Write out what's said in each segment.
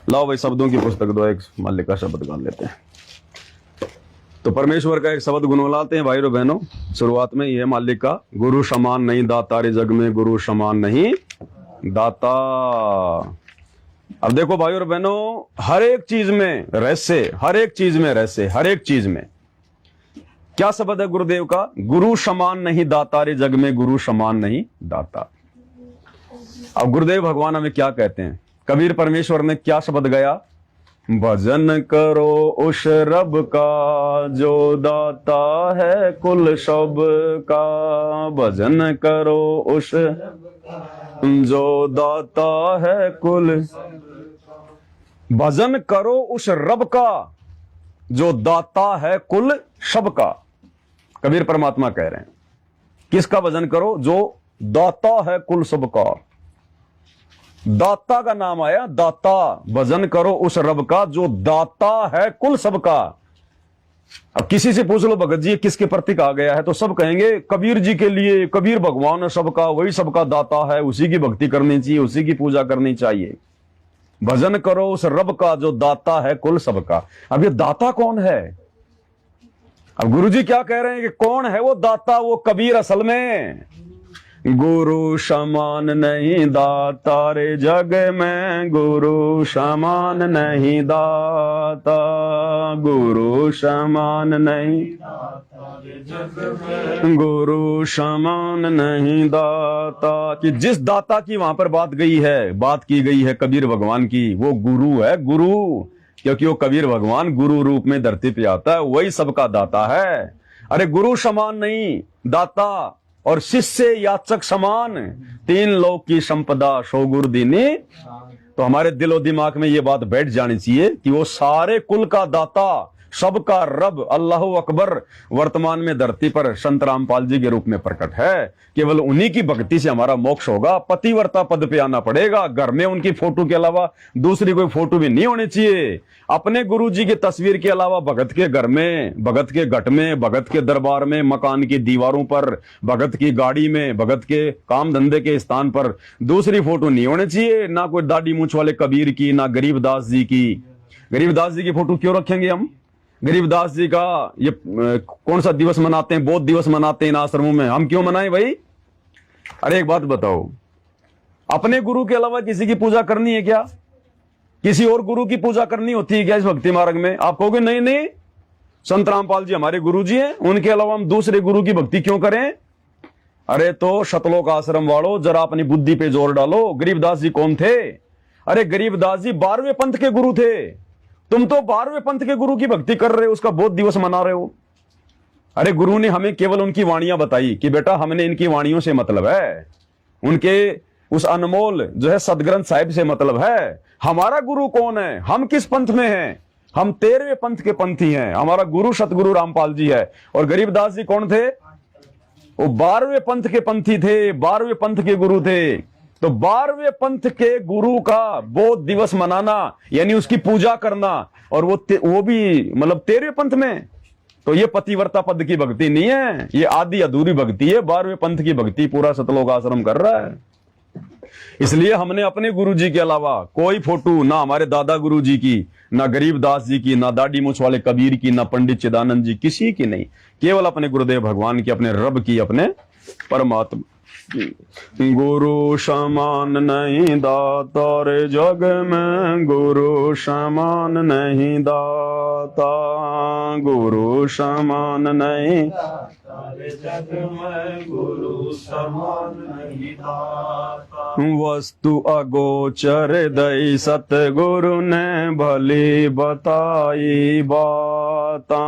लाओ भाई शब्दों की पुस्तक दो, एक मालिक का शब्द गान लेते हैं। तो परमेश्वर का एक शब्द गुनगुनाते हैं भाई और बहनों। शुरुआत में ये मालिक का, गुरु समान नहीं दाता रे जग में, गुरु समान नहीं दाता। अब देखो भाई और बहनों, हर एक चीज में रहस्य, हर एक चीज में रहस्य, हर एक चीज में क्या शब्द है गुरुदेव का? गुरु समान नहीं दाता रे जग में, गुरु समान नहीं दाता। अब गुरुदेव भगवान हमें क्या कहते हैं? कबीर परमेश्वर ने क्या शब्द गया? भजन करो उस रब का जो दाता है कुल सब का, भजन करो उस जो दाता है कुल, भजन करो उस रब का जो दाता है कुल सब का। कबीर परमात्मा कह रहे हैं किसका भजन करो? जो दाता है कुल सब का। दाता का नाम आया, दाता। भजन करो उस रब का जो दाता है कुल सबका। अब किसी से पूछ लो भगत जी किसके प्रतीक आ गया है, तो सब कहेंगे कबीर जी के लिए, कबीर भगवान है सबका, वही सबका दाता है, उसी की भक्ति करनी चाहिए, उसी की पूजा करनी चाहिए। भजन करो उस रब का जो दाता है कुल सबका। अब ये दाता कौन है? अब गुरुजी क्या कह रहे हैं कि कौन है वो दाता? वो कबीर असल में गुरु समान नहीं दाता रे जग में, गुरु समान नहीं दाता, गुरु समान नहीं दाता रे जग में, गुरु समान नहीं दाता। कि जिस दाता की वहां पर बात की गई है कबीर भगवान की, वो गुरु है, गुरु। क्योंकि वो कबीर भगवान गुरु रूप में धरती पे आता है, वही सबका दाता है। अरे गुरु समान नहीं दाता और शिष्य याचक समान, तीन लोक की संपदा सो गुरु दीनी। तो हमारे दिलो दिमाग में ये बात बैठ जानी चाहिए कि वो सारे कुल का दाता, सबका रब अल्लाह अकबर वर्तमान में धरती पर संत रामपाल जी के रूप में प्रकट है। केवल उन्हीं की भक्ति से हमारा मोक्ष होगा, पतिव्रता पद पे आना पड़ेगा। घर में उनकी फोटो के अलावा दूसरी कोई फोटो भी नहीं होनी चाहिए। अपने गुरु जी की तस्वीर के अलावा भगत के घर में, भगत के घट में, भगत के दरबार में, मकान की दीवारों पर, भगत की गाड़ी में, भगत के काम धंधे के स्थान पर दूसरी फोटो नहीं होनी चाहिए। ना कोई दाढ़ी मूंछ वाले कबीर की, ना गरीबदास जी की। गरीबदास जी की फोटो क्यों रखेंगे हम? गरीबदास जी का ये कौन सा दिवस मनाते हैं? बौद्ध दिवस मनाते हैं इन आश्रमों में, हम क्यों मनाएं भाई? अरे एक बात बताओ, अपने गुरु के अलावा किसी की पूजा करनी है क्या? किसी और गुरु की पूजा करनी होती है क्या इस भक्ति मार्ग में? आप कहोगे नहीं नहीं, संत रामपाल जी हमारे गुरु जी हैं, उनके अलावा हम दूसरे गुरु की भक्ति क्यों करें? अरे तो शतलोक आश्रम वालों, जरा अपनी बुद्धि पे जोर डालो। गरीबदास जी कौन थे? अरे गरीबदास जी 12वें पंथ के गुरु थे। तुम तो 12वें पंथ के गुरु की भक्ति कर रहे हो, उसका बौद्ध दिवस मना रहे हो। अरे गुरु ने हमें केवल उनकी वाणियां बताई कि बेटा हमने इनकी वाणियों से मतलब है, उनके उस अनमोल जो है सदग्रंथ साहिब से मतलब है। हमारा गुरु कौन है? हम किस पंथ में हैं? हम 13वें पंथ के पंथी हैं। हमारा गुरु सतगुरु रामपाल जी है। और गरीबदास जी कौन थे? वो 12वें पंथ के पंथी थे, 12वें पंथ के गुरु थे। तो 12वें पंथ के गुरु का बौद्ध दिवस मनाना यानी उसकी पूजा करना, और वो भी मतलब 13वें पंथ में, तो ये पतिव्रता पद की भक्ति नहीं है, ये आधी अधूरी भक्ति है। 12वें पंथ की भक्ति पूरा सतलोक आश्रम कर रहा है। इसलिए हमने अपने गुरु जी के अलावा कोई फोटो, ना हमारे दादा गुरु जी की, ना गरीबदास जी की, ना दाढ़ी मूंछ वाले कबीर की, ना पंडित चिदानंद जी, किसी की नहीं। केवल अपने गुरुदेव भगवान की, अपने रब की, अपने परमात्मा। गुरु समान नहीं दाता रे जग में, गुरु समान नहीं दाता, गुरु समान नहीं दाता रे जग में, गुरु समान नहीं दाता। वस्तु अगोचर दई सतगुरु ने भली बताई बाता,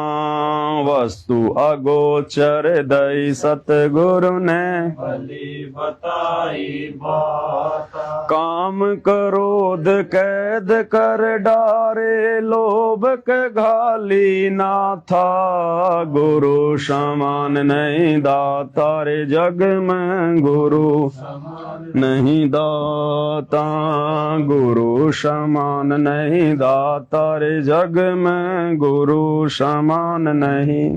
वस्तु अगोचर दई सतगुरु ने भली बताई बात। काम क्रोध कैद कर डारे, लोभ के घाली ना था, गुरु समान नहीं दाता रे जग में, गुरु नहीं दाता, गुरु समान नहीं दाता रे जग में, गुरु समान नहीं।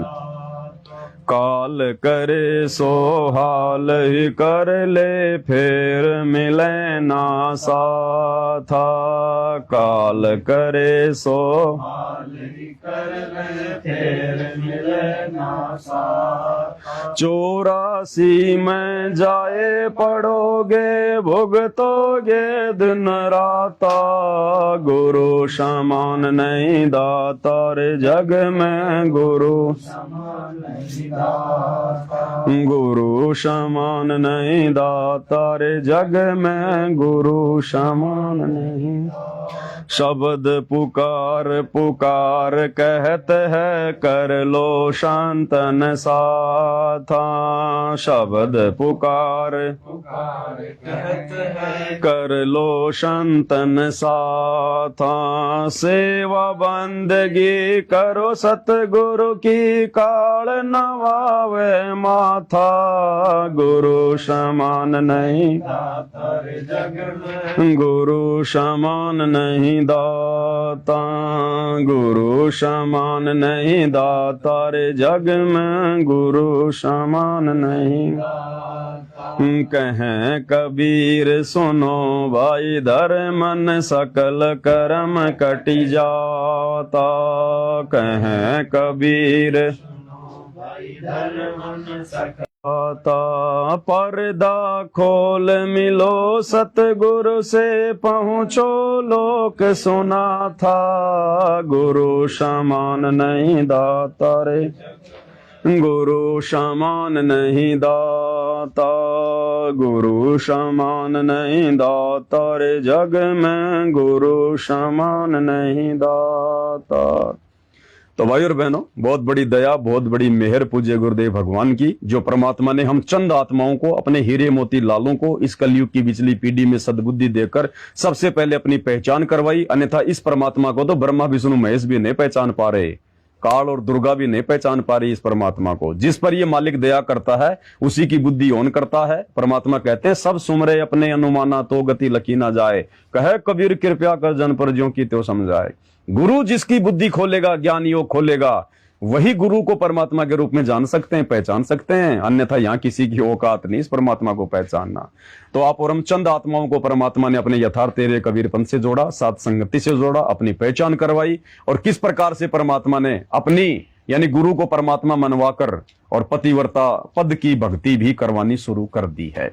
काल करे सो हाल ही कर ले, फिर मिले ना साथा। काल करे सो हाल ही कर ले, फिर मिले ना साथा। 84 में जाए पढ़ोगे, भुगतोगे दिन राता। गुरु समान नहीं दाता रे जग में, गुरु गुरु समान नहीं दाता रे जग में, गुरु समान नहीं। शब्द पुकार पुकार कहते हैं, कर लो शांतन साथा। शब्द पुकार पुकार कहते हैं, कर लो शांतन साथा। सेवा बंदगी करो सतगुरु की, काल नवावे माथा। गुरु समान नहीं दाता रे जग में, गुरु समान नहीं दाता। गुरु समान नहीं दाता रे जग में, गुरु समान नहीं। कहें कबीर सुनो भाई, धर्मन सकल कर्म कटि जाता। कहें कबीर पर्दा खोल मिलो सतगुरु से, पहुँचो लोक सुना था। गुरु समान नहीं दाता रे, गुरु समान नहीं दाता। गुरु समान नहीं दाता रे जग में, गुरु समान नहीं दाता। तो भाई और बहनों, बहुत बड़ी दया, बहुत बड़ी मेहर पूज्य गुरुदेव भगवान की, जो परमात्मा ने हम चंद आत्माओं को, अपने हीरे मोती लालों को इस कलयुग की बिचली पीढ़ी में सद्बुद्धि देकर सबसे पहले अपनी पहचान करवाई। अन्यथा इस परमात्मा को तो ब्रह्मा विष्णु महेश भी नहीं पहचान पा रहे, काल और दुर्गा भी नहीं पहचान पा रही इस परमात्मा को। जिस पर ये मालिक दया करता है उसी की बुद्धि ओन करता है। परमात्मा कहते हैं, सब सुमरे अपने अनुमाना, तो गति लकी ना जाए। कहे कबीर कृपया कर जन पर ज्यों की त्यों समझाए। गुरु जिसकी बुद्धि खोलेगा, ज्ञान योग खोलेगा, वही गुरु को परमात्मा के रूप में जान सकते हैं, पहचान सकते हैं। अन्यथा यहाँ किसी की औकात नहीं इस परमात्मा को पहचानना। तो आप और हम चंद आत्माओं को परमात्मा ने अपने यथार्थ तेरे कबीरपंथ से जोड़ा, साथ संगति से जोड़ा, अपनी पहचान करवाई। और किस प्रकार से परमात्मा ने अपनी यानी गुरु को परमात्मा मनवाकर और पतिव्रता पद की भक्ति भी करवानी शुरू कर दी है।